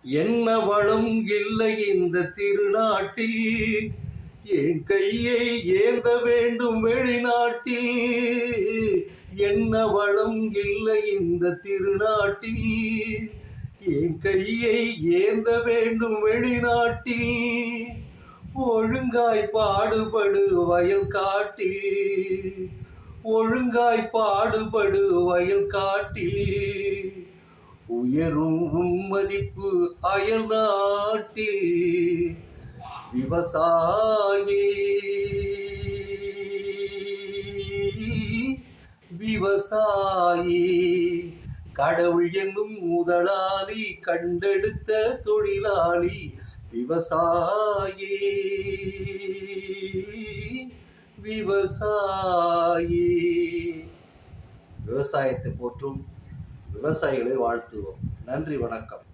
என்ன வளம் இல்லை இந்த திருநாட்டில், என் கையை ஏந்த வேண்டும் வெளிநாட்டில். என்ன வளம் இல்லை இந்த திருநாட்டில், என் கையை ஏந்த வேண்டும் வெளிநாட்டில். ஒழுங்காய் பாடுபடு வயல் காட்டில், ஒழுங்காய் பாடுபடு வயல் காட்டில். உயரும் மதிப்பு அயல் நாட்டில். விவசாயி விவசாயி கடவுள் என்னும் முதலாளி, கண்டெடுத்த தொழிலாளி. விவசாயி விவசாயி. விவசாயத்தை போற்றும், விவசாயிகளை வாழ்த்துவோம். நன்றி, வணக்கம்.